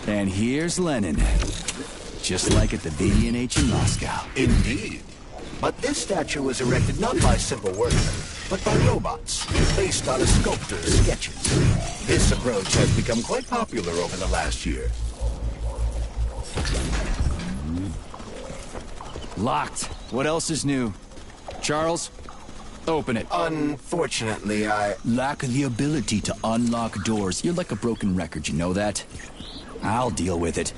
And here's Lenin. Just like at the VDNH in Moscow. Indeed. But this statue was erected not by simple workmen, but by robots, based on a sculptor's sketches. This approach has become quite popular over the last year. Locked. What else is new? Charles, open it. Unfortunately, I lack the ability to unlock doors. You're like a broken record, you know that? I'll deal with it.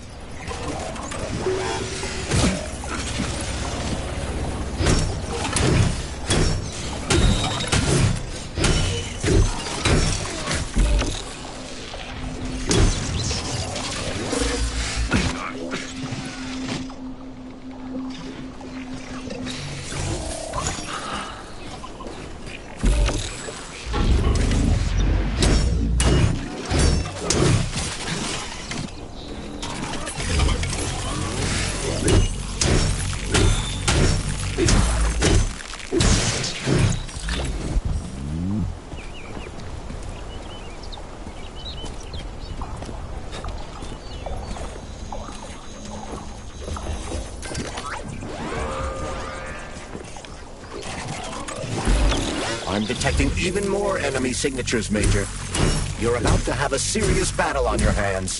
I'm detecting even more enemy signatures, Major. You're about to have a serious battle on your hands.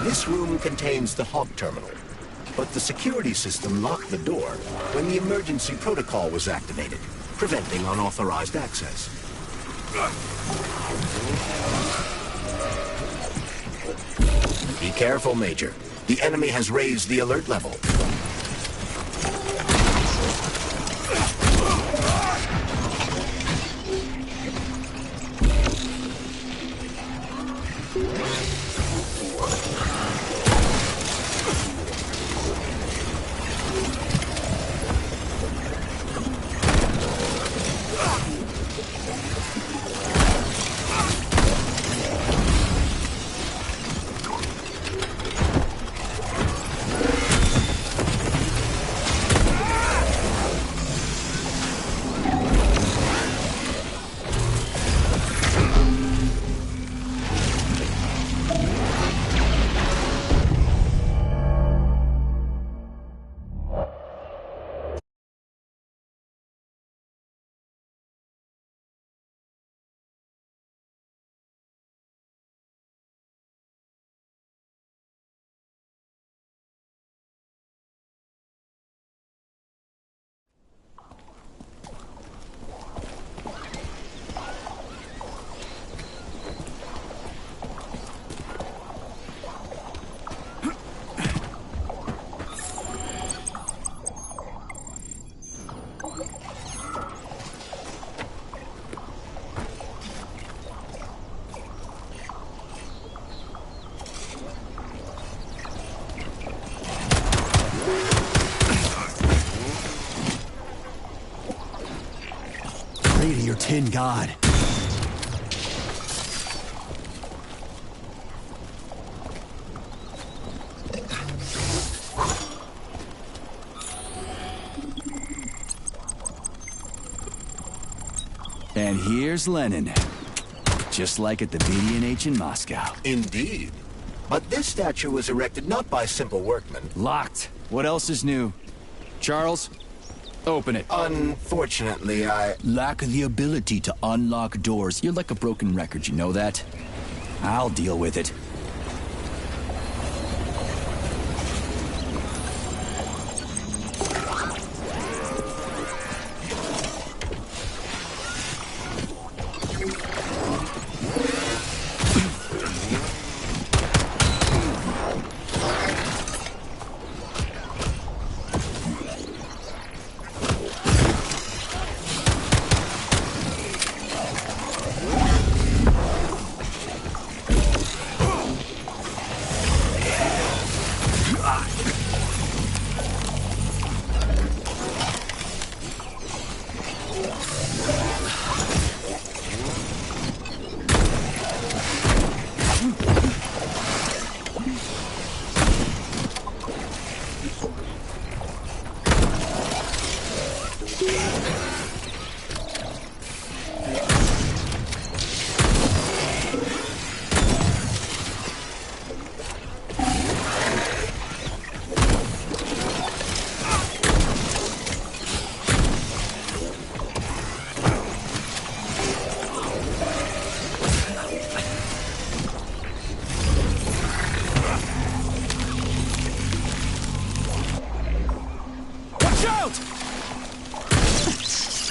This room contains the Hawk terminal, but the security system locked the door when the emergency protocol was activated, preventing unauthorized access. Be careful, Major. The enemy has raised the alert level. Pray to your tin god. And here's Lenin. Just like at the VDNH in Moscow. Indeed. But this statue was erected not by simple workmen. Locked. What else is new? Charles, open it. Unfortunately, I... Lack the ability to unlock doors. You're like a broken record, you know that? I'll deal with it.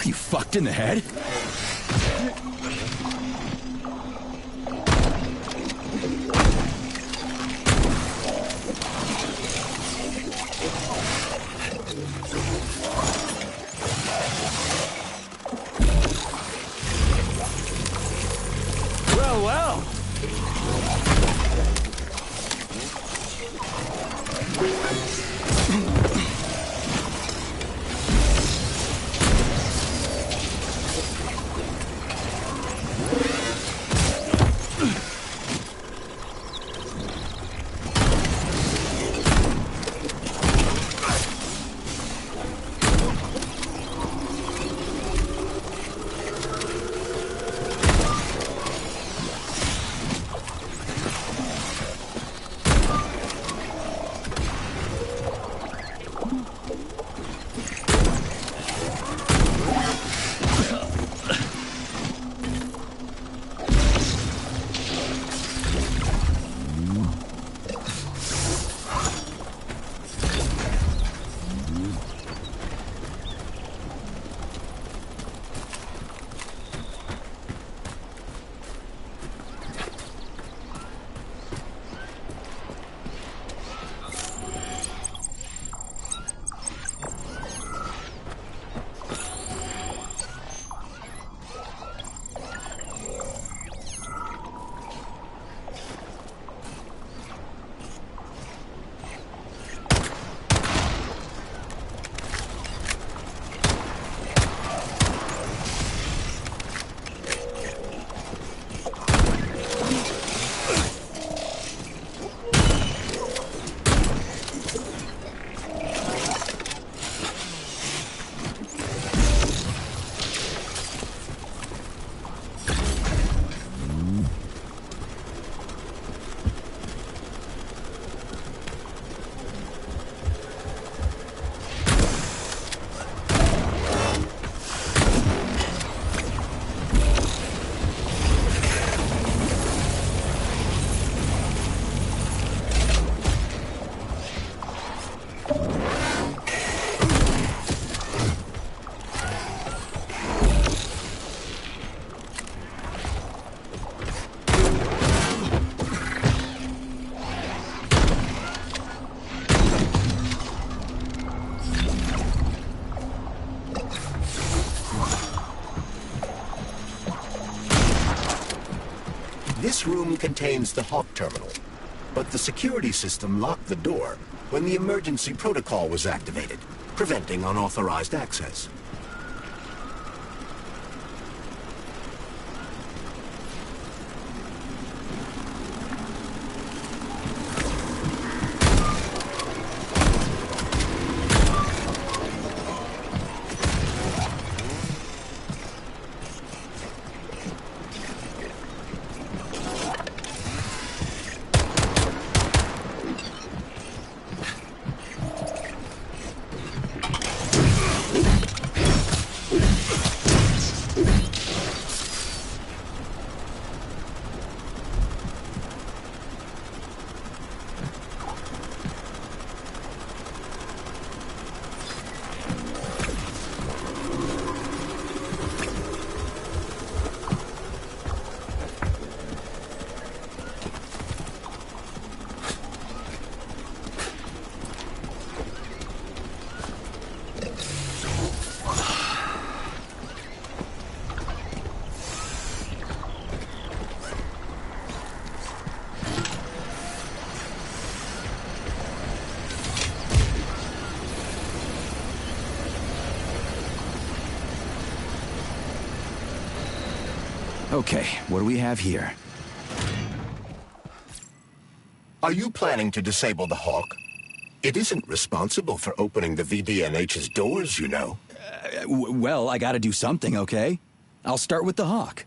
Are you fucked in the head? Well, well. This room contains the Hawk terminal, but the security system locked the door. when the emergency protocol was activated, preventing unauthorized access. Okay, what do we have here? Are you planning to disable the Hawk? It isn't responsible for opening the VDNH's doors, you know. Well, I gotta do something, okay? I'll start with the Hawk.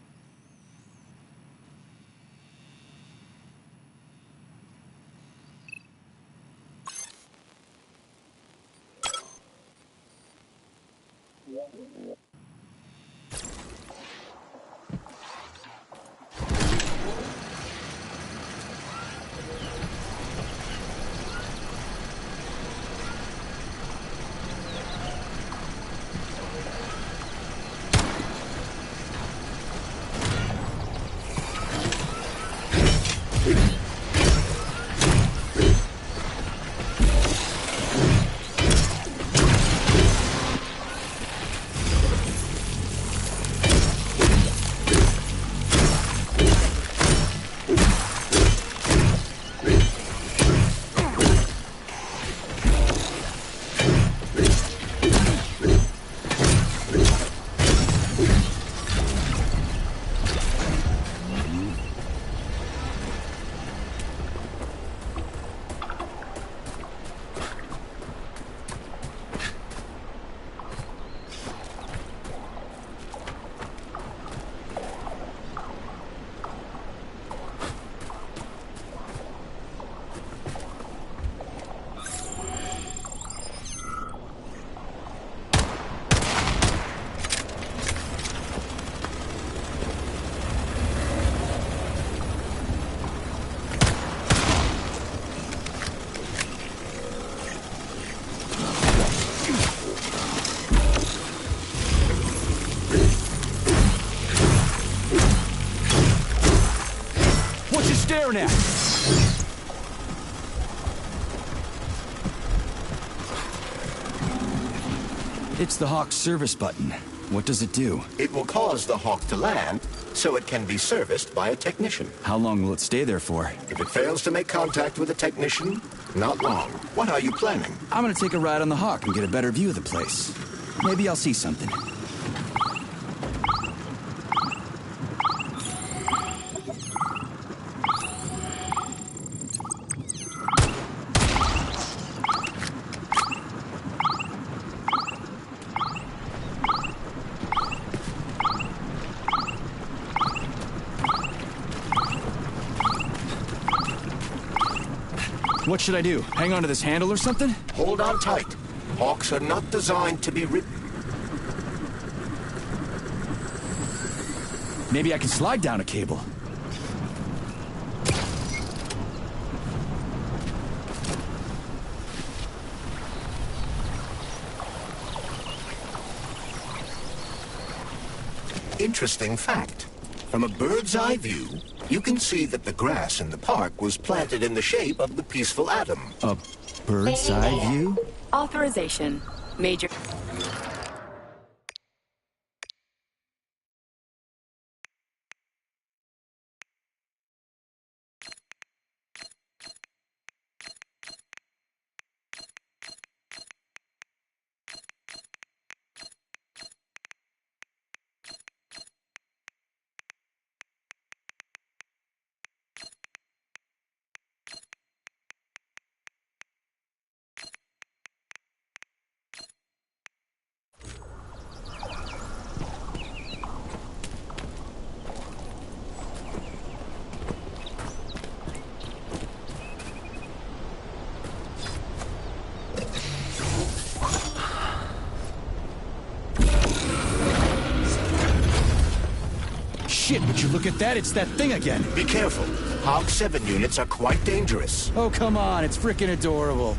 Staring at? It's the Hawk's service button. What does it do? It will cause the Hawk to land, so it can be serviced by a technician. How long will it stay there for? If it fails to make contact with a technician, not long. What are you planning? I'm gonna take a ride on the Hawk and get a better view of the place. Maybe I'll see something. What should I do? Hang on to this handle or something? Hold on tight. Hawks are not designed to be Maybe I can slide down a cable. Interesting fact. From a bird's eye view, you can see that the grass in the park was planted in the shape of the peaceful atom. A bird's eye view? Authorization. Major... Shit, would you look at that? It's that thing again. Be careful. Hog 7 units are quite dangerous. Oh, come on. It's frickin' adorable.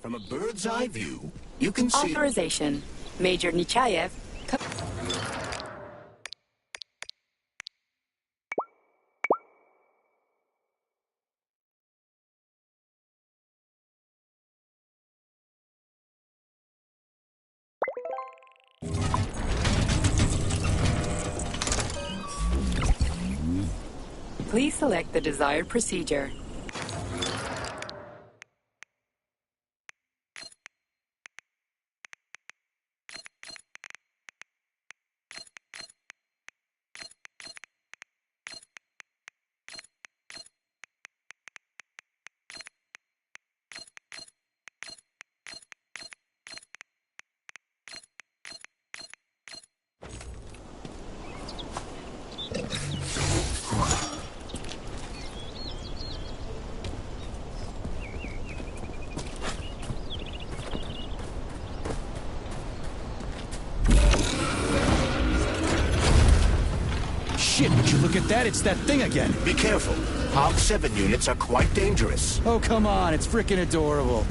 From a bird's eye view, you can see... Authorization. Major Nechayev. Please select the desired procedure. Shit, would you look at that? It's that thing again. Be careful. Hog 7 units are quite dangerous. Oh, come on. It's frickin' adorable.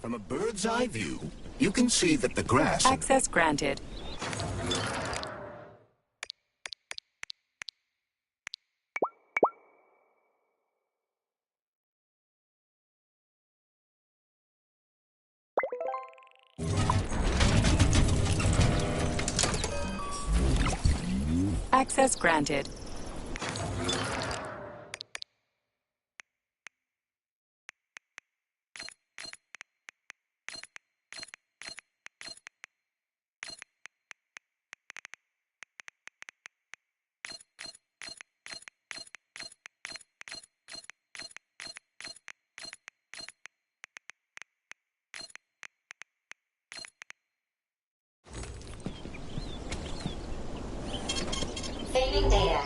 From a bird's eye view, you can see that the grass... Access granted. Access granted. Saving data.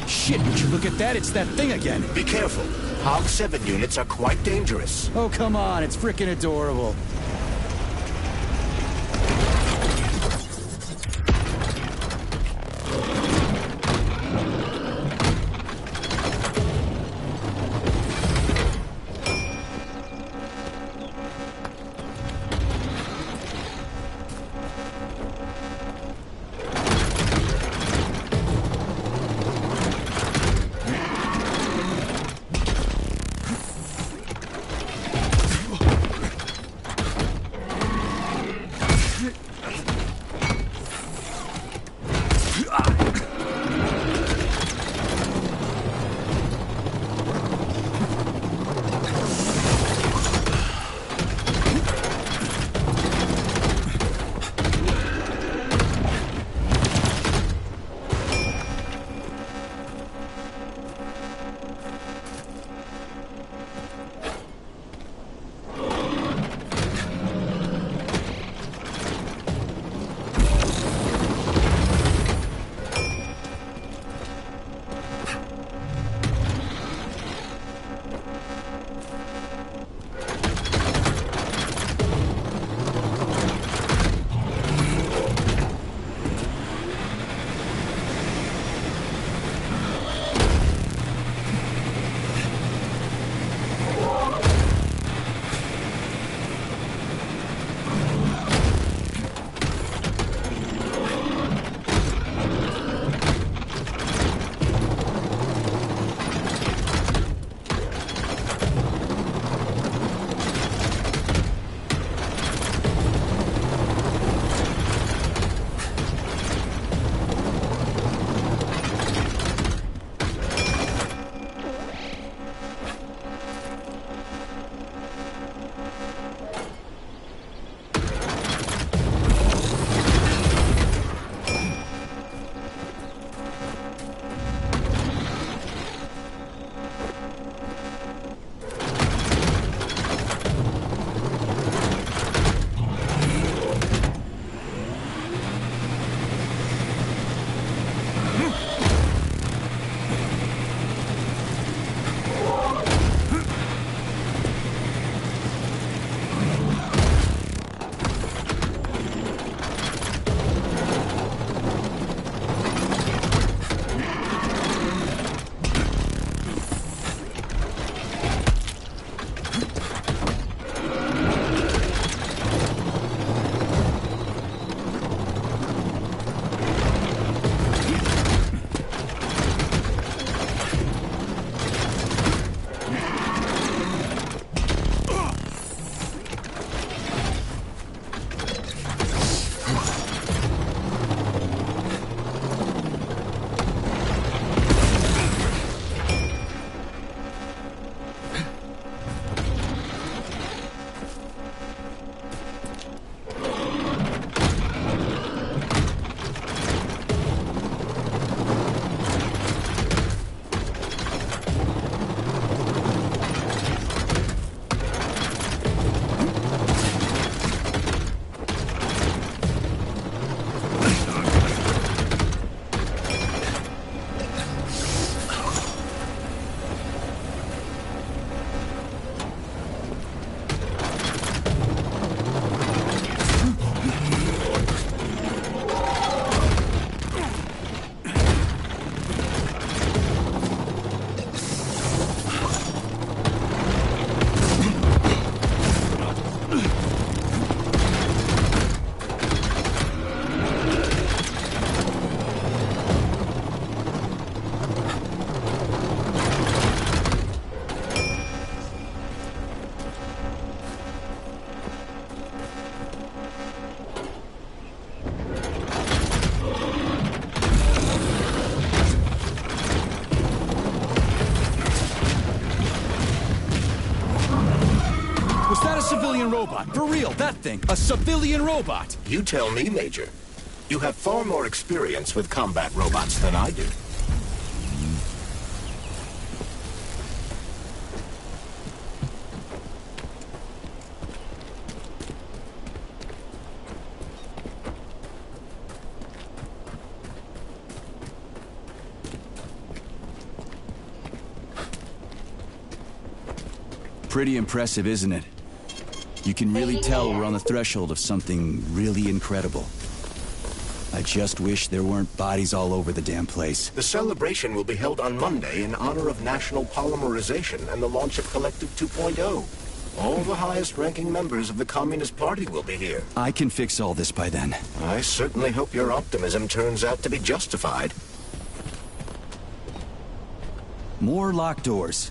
Shit, would you look at that? It's that thing again. Be careful. Hog 7 units are quite dangerous. Oh, come on. It's freaking adorable. robot. For real, that thing. A civilian robot. You tell me, Major. You have far more experience with combat robots than I do. Pretty impressive, isn't it? You can really tell we're on the threshold of something really incredible. I just wish there weren't bodies all over the damn place. The celebration will be held on Monday in honor of National Polymerization and the launch of Collective 2.0. All the highest-ranking members of the Communist Party will be here. I can fix all this by then. I certainly hope your optimism turns out to be justified. More locked doors.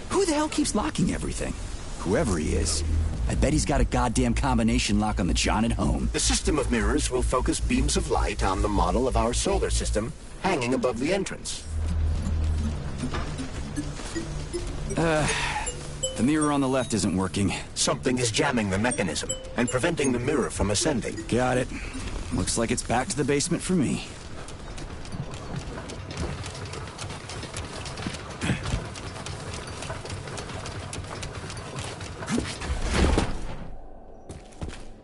Who the hell keeps locking everything? Whoever he is. I bet he's got a goddamn combination lock on the John at home. The system of mirrors will focus beams of light on the model of our solar system hanging above the entrance. The mirror on the left isn't working. Something is jamming the mechanism and preventing the mirror from ascending. Got it. Looks like it's back to the basement for me.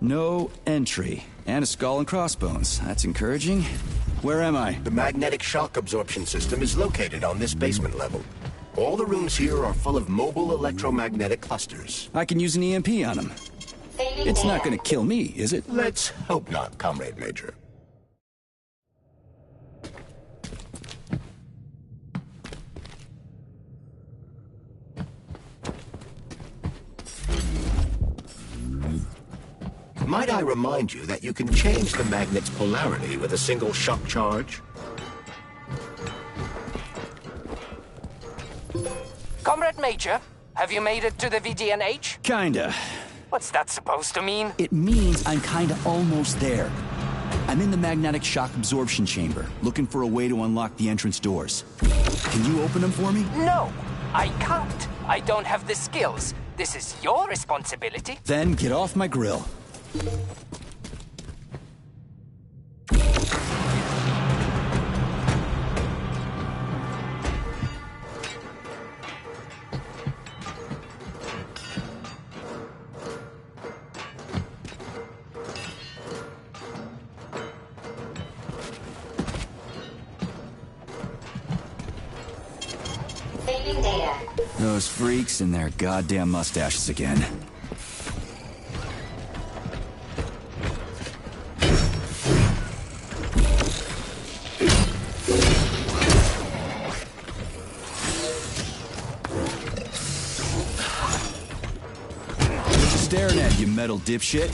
No entry. And a skull and crossbones. That's encouraging. Where am I? The magnetic shock absorption system is located on this basement level. All the rooms here are full of mobile electromagnetic clusters. I can use an EMP on him. It's not gonna kill me, is it? Let's hope not, Comrade Major. Might I remind you that you can change the magnet's polarity with a single shock charge? Comrade Major, have you made it to the VDNH? Kinda. What's that supposed to mean? It means I'm kinda almost there. I'm in the magnetic shock absorption chamber, looking for a way to unlock the entrance doors. Can you open them for me? No, I can't. I don't have the skills. This is your responsibility. Then get off my grill. Saving data. Those freaks and their goddamn mustaches again. Staring at you, metal dipshit.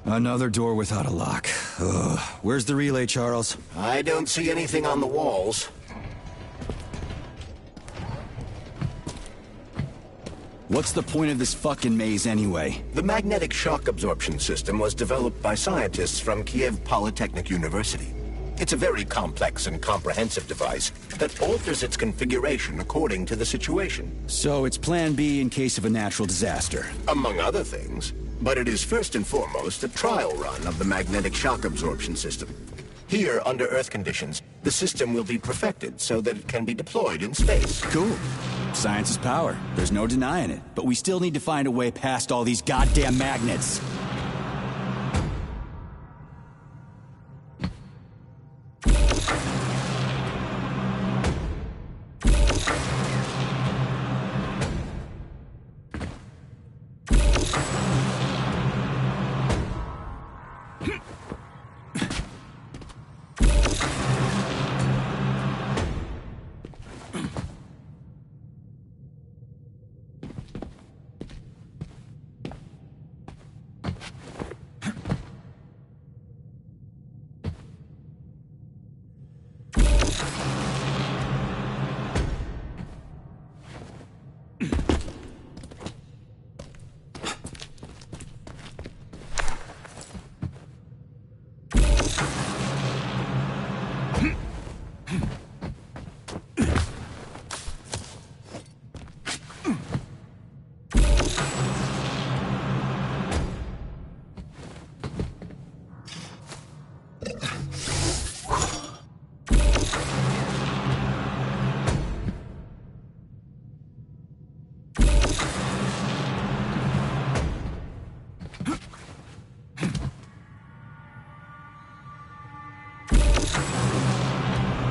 Another door without a lock. Ugh. Where's the relay, Charles? I don't see anything on the walls. What's the point of this fucking maze anyway? The magnetic shock absorption system was developed by scientists from Kiev Polytechnic University. It's a very complex and comprehensive device that alters its configuration according to the situation. So it's plan B in case of a natural disaster. Among other things. But it is first and foremost a trial run of the magnetic shock absorption system. Here, under Earth conditions, the system will be perfected so that it can be deployed in space. Cool. Science is power. There's no denying it. But we still need to find a way past all these goddamn magnets.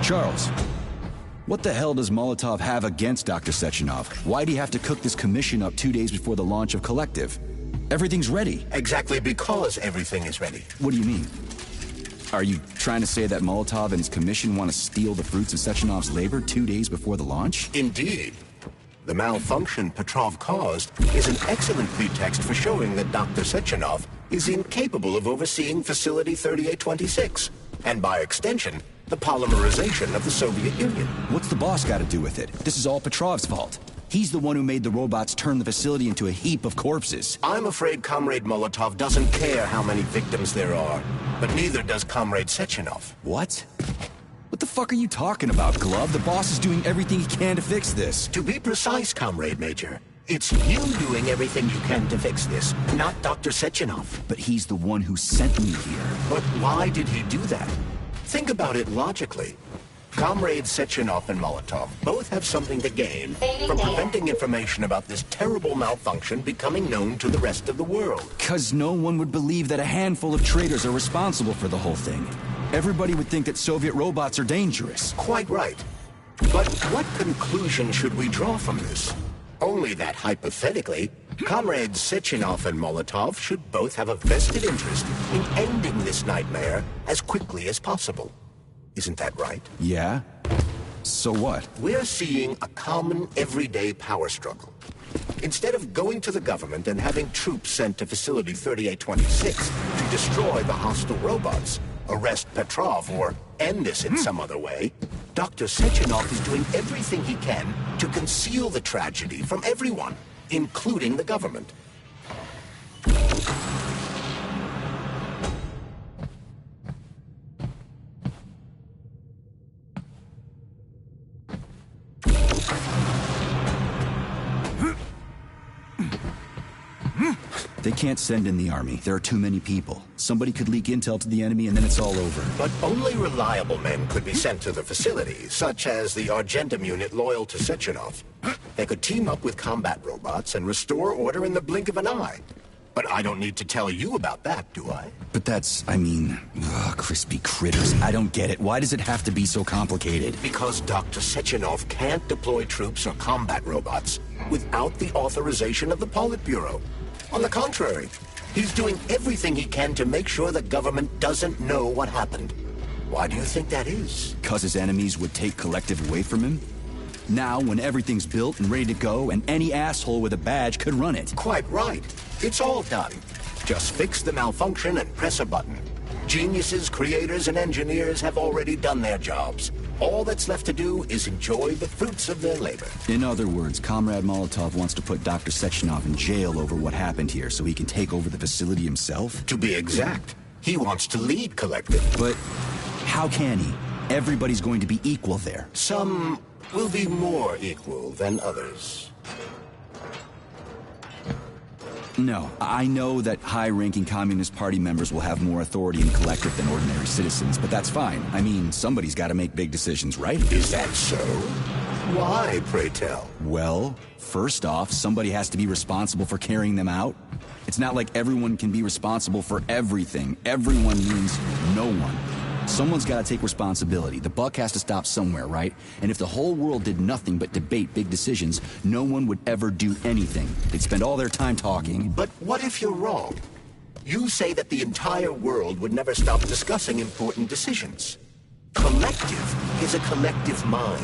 Charles, what the hell does Molotov have against Dr. Sechenov? Why'd he have to cook this commission up 2 days before the launch of Collective? Everything's ready. Exactly because everything is ready. What do you mean? Are you trying to say that Molotov and his commission want to steal the fruits of Sechenov's labor 2 days before the launch? Indeed. The malfunction Petrov caused is an excellent pretext for showing that Dr. Sechenov is incapable of overseeing Facility 3826, and by extension, the polymerization of the Soviet Union. What's the boss got to do with it? This is all Petrov's fault. He's the one who made the robots turn the facility into a heap of corpses. I'm afraid Comrade Molotov doesn't care how many victims there are, but neither does Comrade Sechenov. What? What the fuck are you talking about, Glove? The boss is doing everything he can to fix this. To be precise, Comrade Major, it's you doing everything you can to fix this, not Dr. Sechenov. But he's the one who sent me here. But why did he do that? Think about it logically. Comrades Sechenov and Molotov both have something to gain from preventing information about this terrible malfunction becoming known to the rest of the world. 'Cause no one would believe that a handful of traitors are responsible for the whole thing. Everybody would think that Soviet robots are dangerous. Quite right. But what conclusion should we draw from this? Only that hypothetically, Comrades Sechenov and Molotov should both have a vested interest in ending this nightmare as quickly as possible. Isn't that right? Yeah? So what? We're seeing a common, everyday power struggle. Instead of going to the government and having troops sent to Facility 3826 to destroy the hostile robots, arrest Petrov, or end this in some other way, Dr. Sechenov is doing everything he can to conceal the tragedy from everyone, including the government. They can't send in the army. There are too many people. Somebody could leak intel to the enemy and then it's all over. But only reliable men could be sent to the facility, such as the Argentum unit loyal to Sechenov. They could team up with combat robots and restore order in the blink of an eye. But I don't need to tell you about that, do I? But that's, I mean, crispy critters. I don't get it. Why does it have to be so complicated? Because Dr. Sechenov can't deploy troops or combat robots without the authorization of the Politburo. On the contrary, he's doing everything he can to make sure the government doesn't know what happened. Why do you think that is? Because his enemies would take Collective away from him? Now, when everything's built and ready to go, and any asshole with a badge could run it. Quite right. It's all done. Just fix the malfunction and press a button. Geniuses, creators, and engineers have already done their jobs. All that's left to do is enjoy the fruits of their labor. In other words, Comrade Molotov wants to put Dr. Sechenov in jail over what happened here so he can take over the facility himself? To be exact, he wants to lead Collective. But how can he? Everybody's going to be equal there. Some will be more equal than others. No, I know that high-ranking Communist Party members will have more authority in Collective than ordinary citizens, but that's fine. I mean, somebody's got to make big decisions, right? Is that so? Why, pray tell? Well, first off, somebody has to be responsible for carrying them out. It's not like everyone can be responsible for everything. Everyone means no one. Someone's got to take responsibility. The buck has to stop somewhere, right? And if the whole world did nothing but debate big decisions, no one would ever do anything. They'd spend all their time talking. But what if you're wrong? You say that the entire world would never stop discussing important decisions. Collective is a collective mind.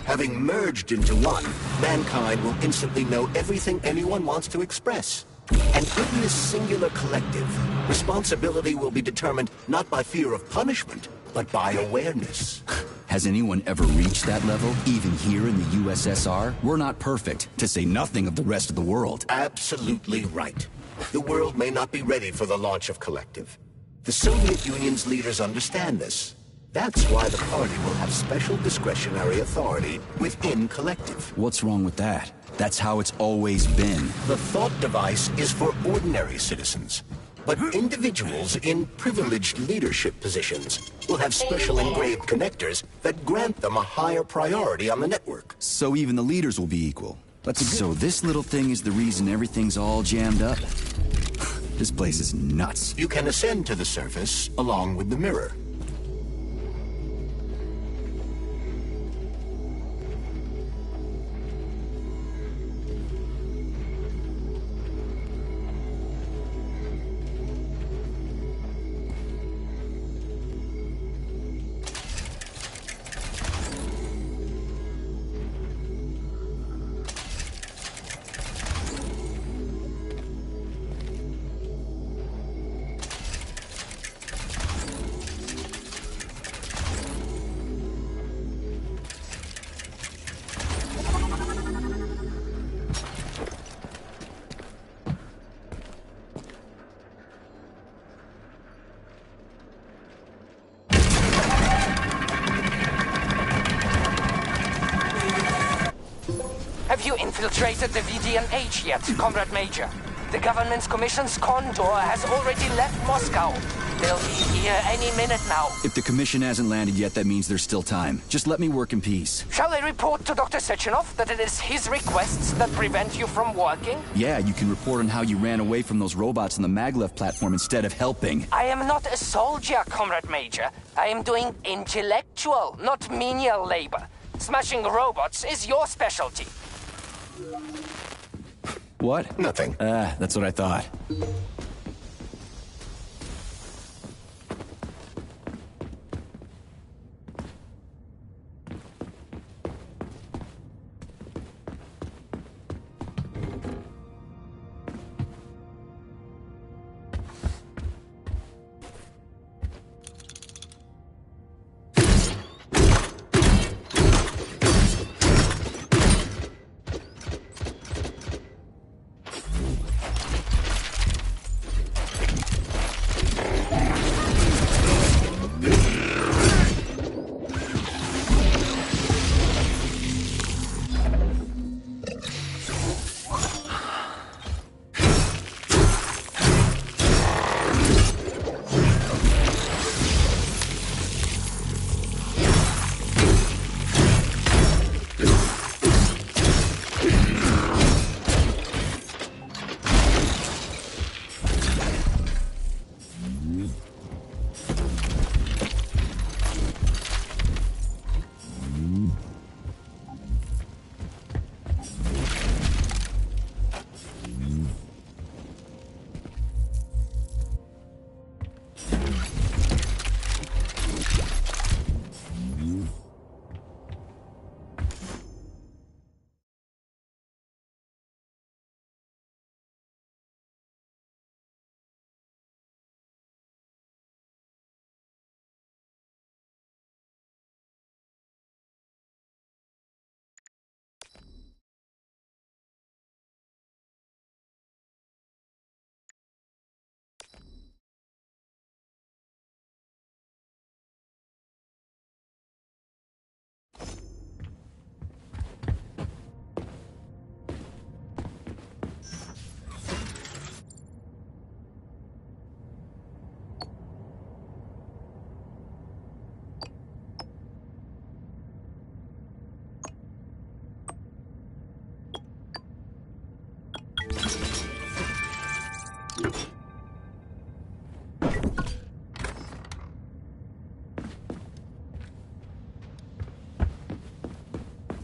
Having merged into one, mankind will instantly know everything anyone wants to express. And in this singular collective, responsibility will be determined not by fear of punishment, but by awareness. Has anyone ever reached that level, even here in the USSR? We're not perfect, to say nothing of the rest of the world. Absolutely right. The world may not be ready for the launch of Collective. The Soviet Union's leaders understand this. That's why the party will have special discretionary authority within Collective. What's wrong with that? That's how it's always been. The thought device is for ordinary citizens. But individuals in privileged leadership positions will have special engraved connectors that grant them a higher priority on the network. So even the leaders will be equal. So this little thing is the reason everything's all jammed up? This place is nuts. You can ascend to the surface along with the mirror. Have you infiltrated the VDNH yet, Comrade Major? The government's commission's Condor has already left Moscow. They'll be here any minute now. If the commission hasn't landed yet, that means there's still time. Just let me work in peace. Shall I report to Dr. Sechenov that it is his requests that prevent you from working? Yeah, you can report on how you ran away from those robots on the Maglev platform instead of helping. I am not a soldier, Comrade Major. I am doing intellectual, not menial labor. Smashing robots is your specialty. What? Nothing. That's what I thought.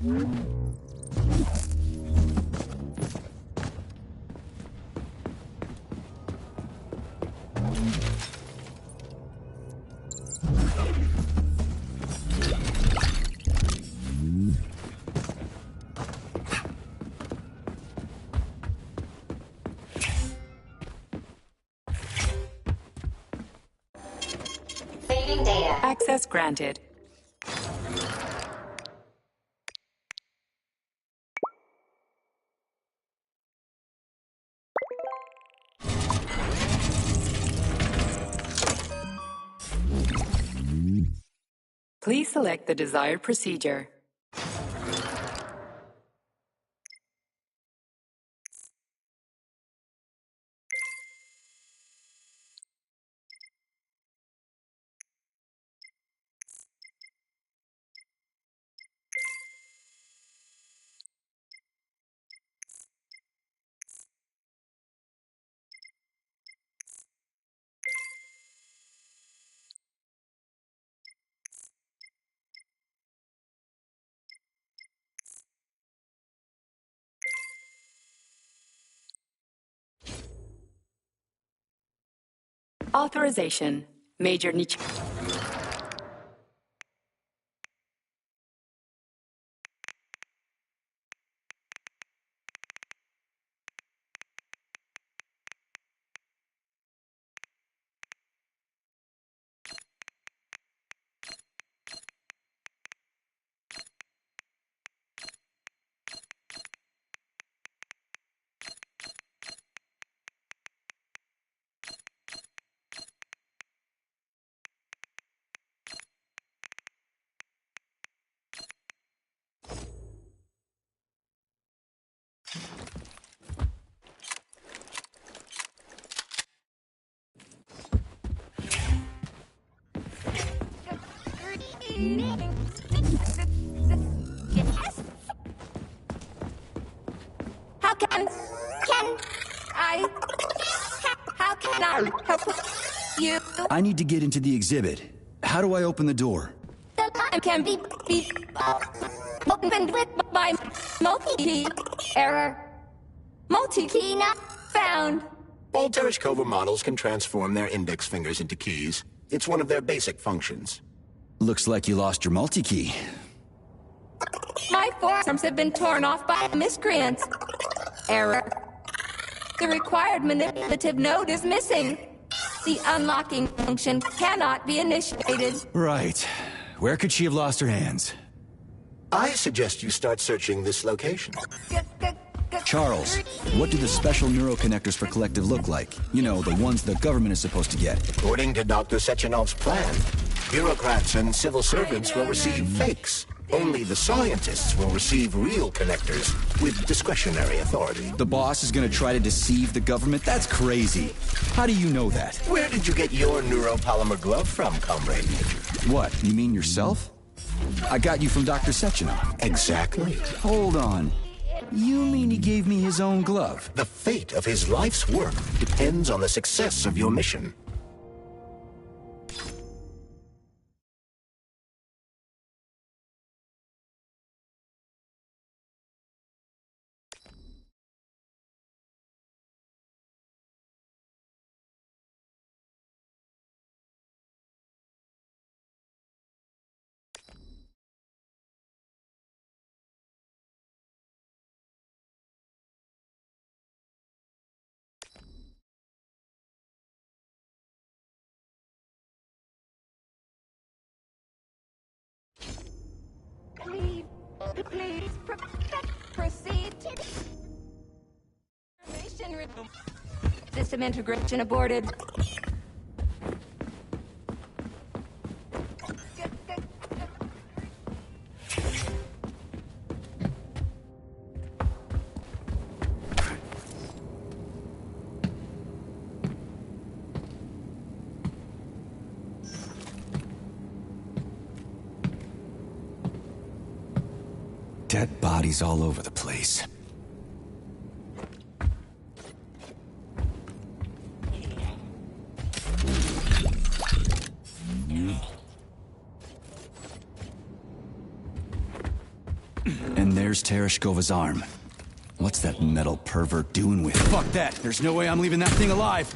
Saving data. Access granted. Please select the desired procedure. Authorization. Major Nich... How can I help you? I need to get into the exhibit. How do I open the door? The time can be opened with my multi-key error. Multi-key not found. All Tereshkova models can transform their index fingers into keys. It's one of their basic functions. Looks like you lost your multi-key. My forearms have been torn off by miscreants. Error. The required manipulative node is missing. The unlocking function cannot be initiated. Right. Where could she have lost her hands? I suggest you start searching this location. Charles, what do the special neuroconnectors for Collective look like? You know, the ones the government is supposed to get. According to Dr. Sechenov's plan, bureaucrats and civil servants will receive fakes. Only the scientists will receive real connectors with discretionary authority. The boss is gonna try to deceive the government? That's crazy. How do you know that? Where did you get your neuropolymer glove from, Comrade Major? What, you mean yourself? I got you from Dr. Sechenov. Exactly. Hold on. You mean he gave me his own glove? The fate of his life's work depends on the success of your mission. Please proceed. Information room. System integration aborted. Dead bodies all over the place. And there's Tereshkova's arm. What's that metal pervert doing with it? Fuck that! There's no way I'm leaving that thing alive!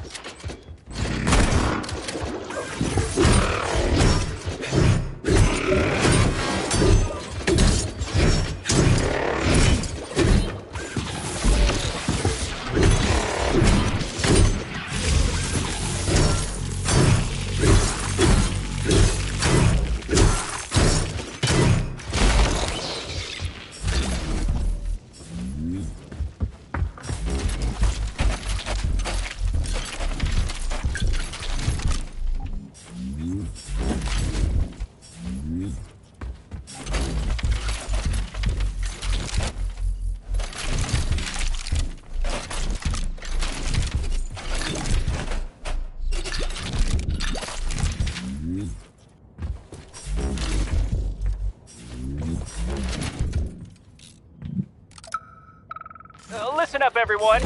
Listen up, everyone.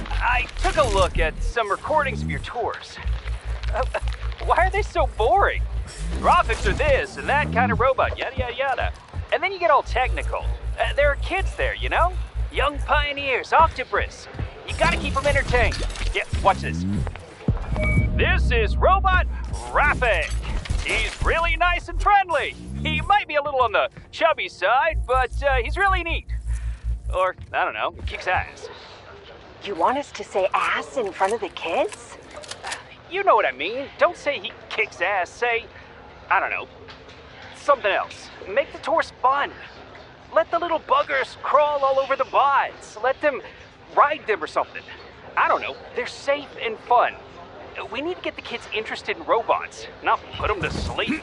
I took a look at some recordings of your tours. Why are they so boring? Graphics are this and that kind of robot, yada yada yada. And then you get all technical. There are kids there, you know? Young pioneers, Octobrus. You gotta keep them entertained. Yeah, watch this. This is Robot Rafik. He's really nice and friendly. He might be a little on the chubby side, but he's really neat. Or, I don't know, kicks ass. You want us to say ass in front of the kids? You know what I mean. Don't say he kicks ass. Say, I don't know, something else. Make the tours fun. Let the little buggers crawl all over the bods. Let them ride them or something. I don't know. They're safe and fun. We need to get the kids interested in robots, not put them to sleep.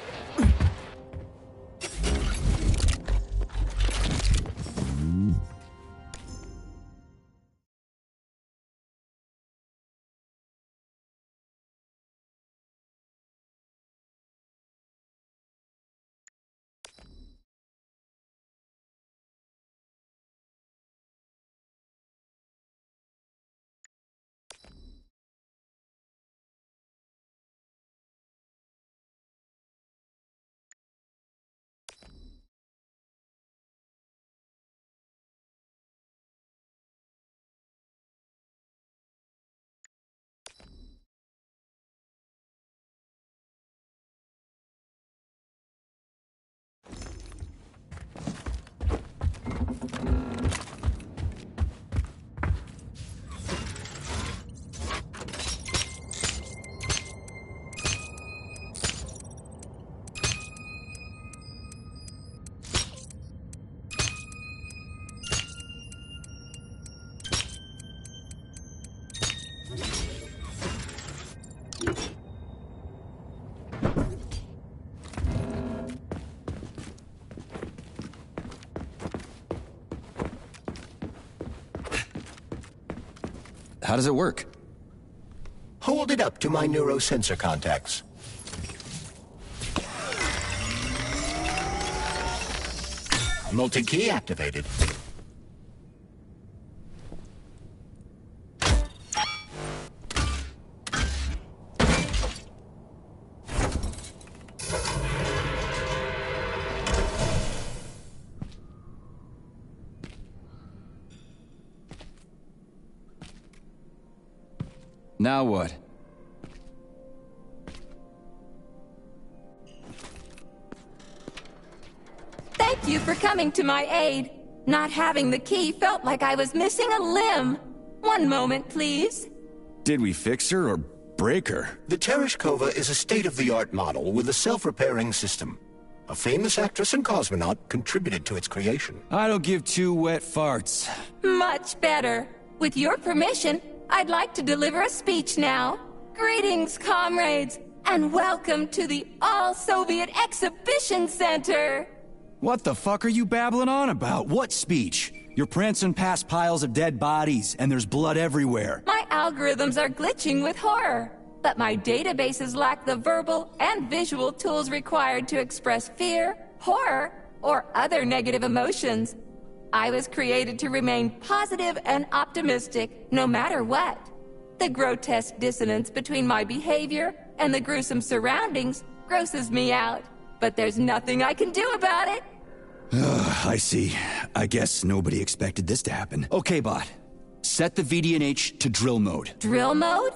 How does it work? Hold it up to my neurosensor contacts. Multi-key activated. Now what? Thank you for coming to my aid. Not having the key felt like I was missing a limb. One moment, please. Did we fix her or break her? The Tereshkova is a state-of-the-art model with a self-repairing system. A famous actress and cosmonaut contributed to its creation. I don't give two wet farts. Much better. With your permission, I'd like to deliver a speech now. Greetings, comrades, and welcome to the All-Soviet Exhibition Center. What the fuck are you babbling on about? What speech? You're prancing past piles of dead bodies, and there's blood everywhere. My algorithms are glitching with horror, but my databases lack the verbal and visual tools required to express fear, horror, or other negative emotions. I was created to remain positive and optimistic, no matter what. The grotesque dissonance between my behavior and the gruesome surroundings grosses me out, but there's nothing I can do about it. I see. I guess nobody expected this to happen. Okay, bot. Set the VDNH to drill mode. Drill mode?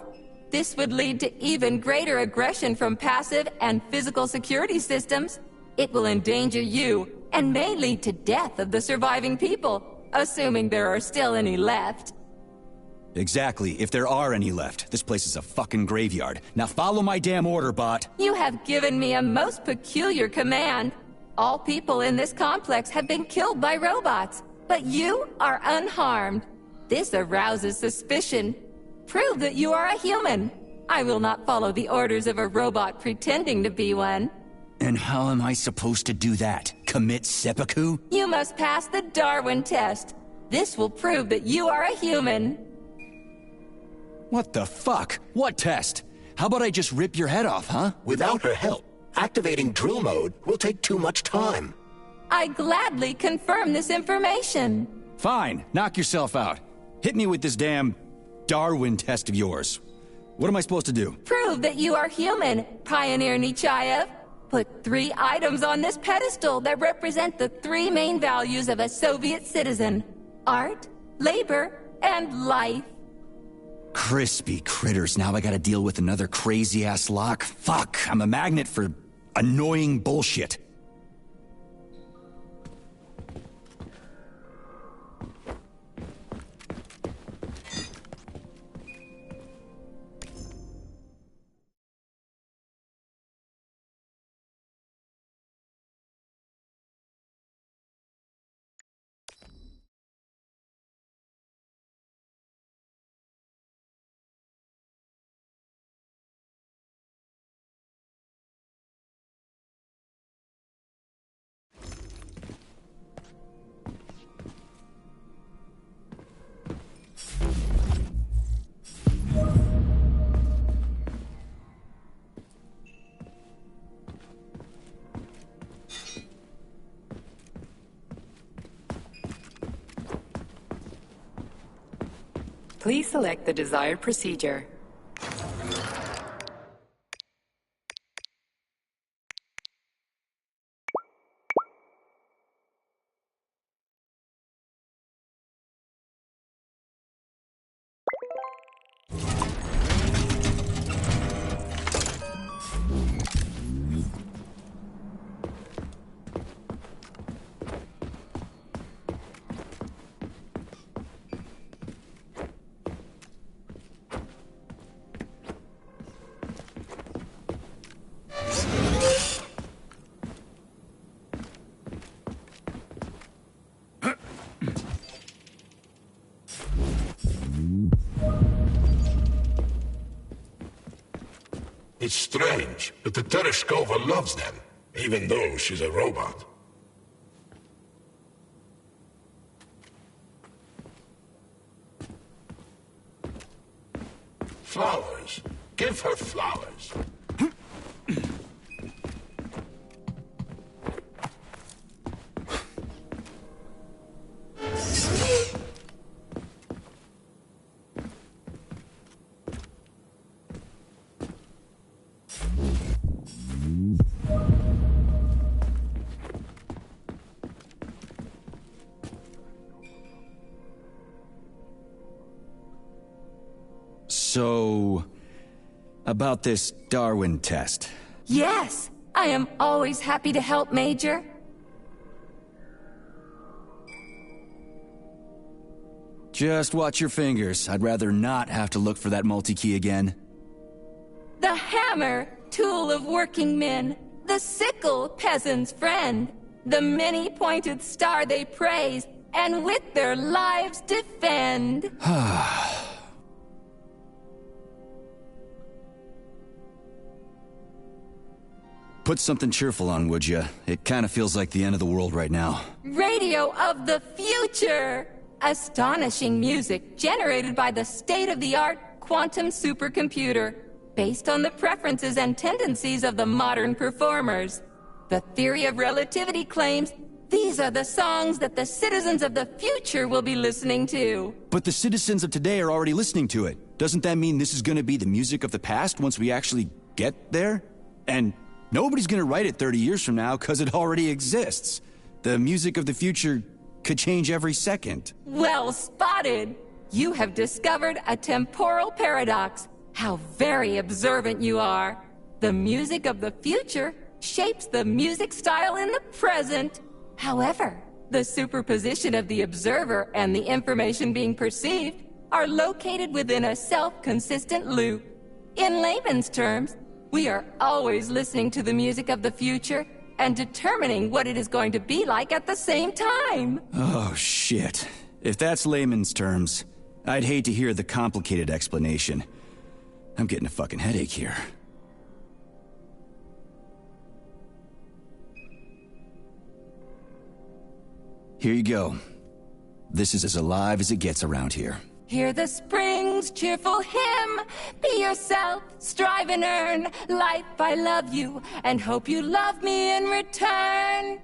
This would lead to even greater aggression from passive and physical security systems. It will endanger you, and may lead to death of the surviving people, assuming there are still any left. Exactly, if there are any left. This place is a fucking graveyard. Now follow my damn order, bot. You have given me a most peculiar command. All people in this complex have been killed by robots, but you are unharmed. This arouses suspicion. Prove that you are a human. I will not follow the orders of a robot pretending to be one. And how am I supposed to do that? Commit seppuku? You must pass the Darwin test. This will prove that you are a human. What the fuck? What test? How about I just rip your head off, huh? Without her help, activating drill mode will take too much time. I gladly confirm this information. Fine, knock yourself out. Hit me with this damn Darwin test of yours. What am I supposed to do? Prove that you are human, Pioneer Nechayev. Put 3 items on this pedestal that represent the 3 main values of a Soviet citizen: art, labor, and life. Crispy critters, now I gotta deal with another crazy-ass lock? Fuck, I'm a magnet for annoying bullshit. Please select the desired procedure. It's strange, but the Tereshkova loves them, even though she's a robot. Flowers. Give her flowers. So, about this Darwin test. Yes, I am always happy to help, Major. Just watch your fingers. I'd rather not have to look for that multi-key again. The hammer, tool of working men. The sickle, peasant's friend. The many-pointed star they praise, and with their lives defend. Put something cheerful on, would ya? It kind of feels like the end of the world right now. Radio of the future! Astonishing music generated by the state-of-the-art quantum supercomputer, based on the preferences and tendencies of the modern performers. The theory of relativity claims these are the songs that the citizens of the future will be listening to. But the citizens of today are already listening to it. Doesn't that mean this is gonna be the music of the past once we actually get there? And nobody's gonna write it 30 years from now, because it already exists. The music of the future could change every second. Well spotted! You have discovered a temporal paradox. How very observant you are. The music of the future shapes the music style in the present. However, the superposition of the observer and the information being perceived are located within a self-consistent loop. In layman's terms, we are always listening to the music of the future and determining what it is going to be like at the same time. Oh, shit. If that's layman's terms, I'd hate to hear the complicated explanation. I'm getting a fucking headache here. Here you go. This is as alive as it gets around here. Hear the spring's cheerful hymn. Be yourself, strive and earn. Life, I love you, and hope you love me in return.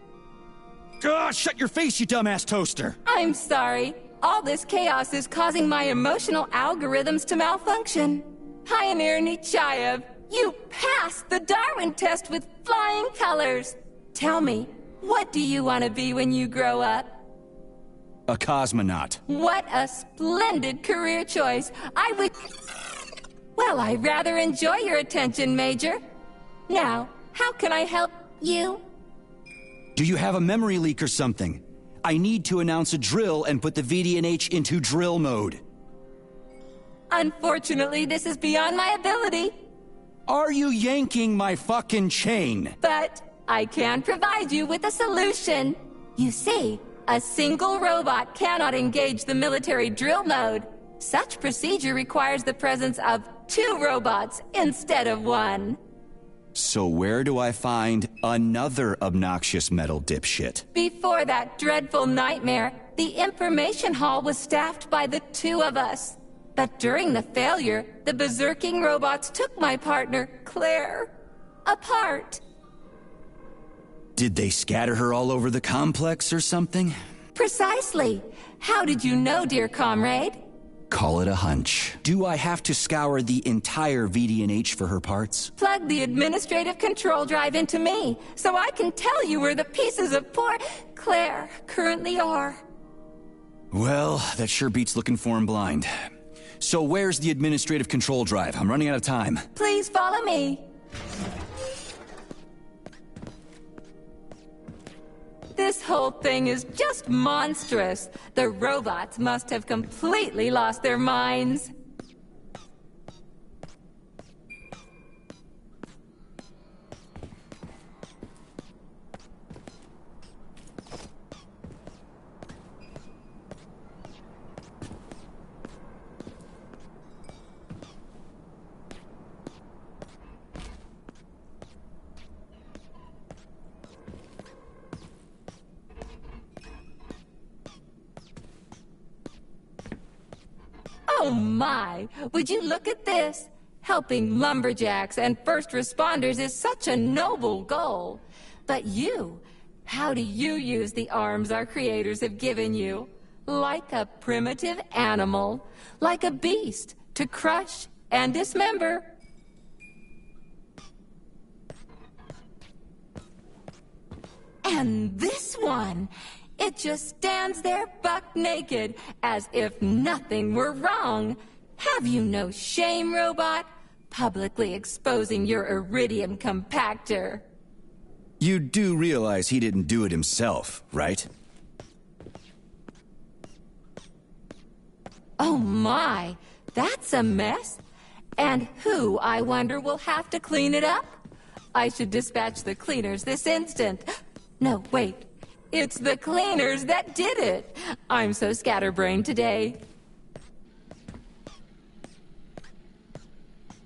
Ah, shut your face, you dumbass toaster! I'm sorry. All this chaos is causing my emotional algorithms to malfunction. Pioneer Nechayev, you passed the Darwin test with flying colors. Tell me, what do you want to be when you grow up? A cosmonaut. What a splendid career choice. Well, I rather enjoy your attention, Major. Now, how can I help you? Do you have a memory leak or something? I need to announce a drill and put the VDNH into drill mode. Unfortunately, this is beyond my ability. Are you yanking my fucking chain? But I can provide you with a solution. You see, a single robot cannot engage the military drill mode. Such procedure requires the presence of 2 robots instead of 1. So where do I find another obnoxious metal dipshit? Before that dreadful nightmare, the information hall was staffed by the 2 of us. But during the failure, the berserking robots took my partner, Claire, apart. Did they scatter her all over the complex or something? Precisely. How did you know, dear comrade? Call it a hunch. Do I have to scour the entire VDNH for her parts? Plug the administrative control drive into me, so I can tell you where the pieces of poor Claire currently are. Well, that sure beats looking for him blind. So where's the administrative control drive? I'm running out of time. Please follow me. This whole thing is just monstrous. The robots must have completely lost their minds. Oh my! Would you look at this? Helping lumberjacks and first responders is such a noble goal. But you, how do you use the arms our creators have given you? Like a primitive animal, like a beast, to crush and dismember. And this one, it just stands there buck naked, as if nothing were wrong. Have you no shame, robot? Publicly exposing your iridium compactor. You do realize he didn't do it himself, right? Oh my, that's a mess. And who, I wonder, will have to clean it up? I should dispatch the cleaners this instant. No, wait. It's the cleaners that did it. I'm so scatterbrained today.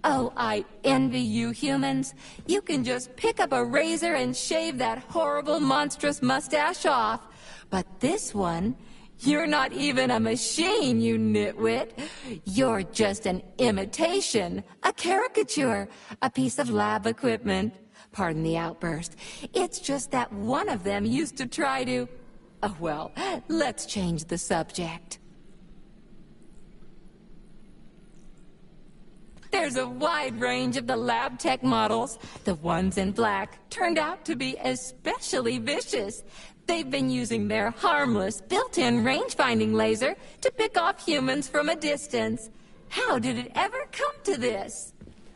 Oh, I envy you humans. You can just pick up a razor and shave that horrible, monstrous mustache off. But this one, you're not even a machine, you nitwit. You're just an imitation, a caricature, a piece of lab equipment. Pardon the outburst. It's just that one of them used to try to... Oh, well, let's change the subject. There's a wide range of the lab tech models. The ones in black turned out to be especially vicious. They've been using their harmless, built-in range-finding laser to pick off humans from a distance. How did it ever come to this?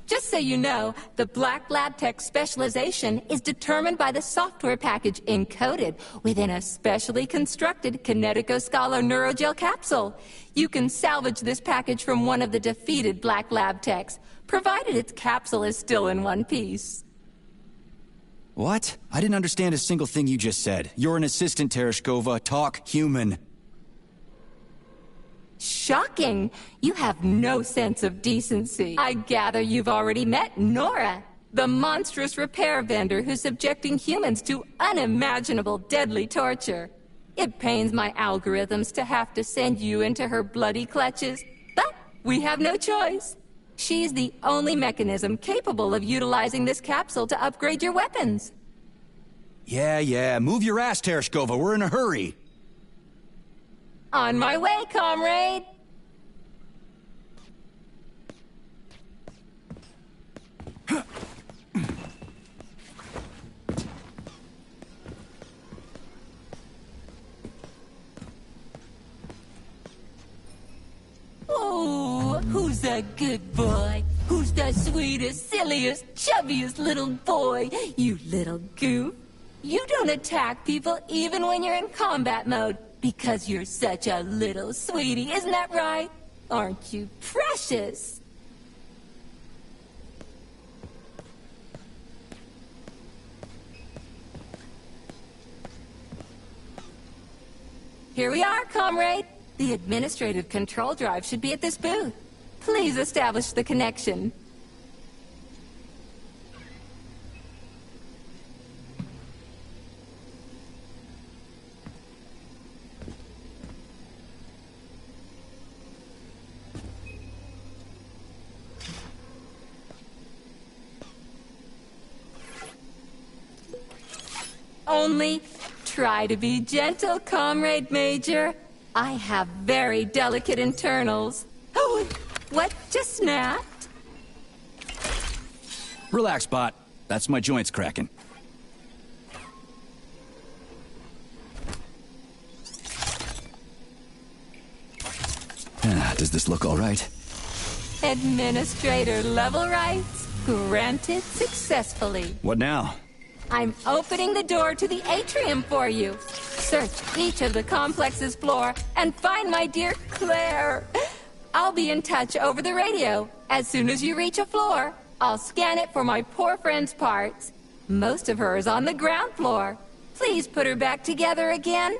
Just so you know, the Black Lab Tech specialization is determined by the software package encoded within a specially constructed Kinetico Scala Neurogel capsule. You can salvage this package from one of the defeated Black Lab Techs, provided its capsule is still in one piece. What? I didn't understand a single thing you just said. You're an assistant, Tereshkova. Talk human. Shocking! You have no sense of decency. I gather you've already met Nora, the monstrous repair vendor who's subjecting humans to unimaginable deadly torture. It pains my algorithms to have to send you into her bloody clutches, but we have no choice. She's the only mechanism capable of utilizing this capsule to upgrade your weapons. Yeah, move your ass, Tereshkova. We're in a hurry. On my way, comrade! Oh, who's a good boy? Who's the sweetest, silliest, chubbiest little boy? You little goof. You don't attack people even when you're in combat mode. Because you're such a little sweetie, isn't that right? Aren't you precious? Here we are, comrade. The administrative control drive should be at this booth. Please establish the connection. Only try to be gentle, Comrade Major. I have very delicate internals. Oh, what just snapped? Relax, Bot. That's my joints cracking. Does this look all right? Administrator level rights granted successfully. What now? I'm opening the door to the atrium for you. Search each of the complex's floor and find my dear Claire. I'll be in touch over the radio. As soon as you reach a floor, I'll scan it for my poor friend's parts. Most of her is on the ground floor. Please put her back together again.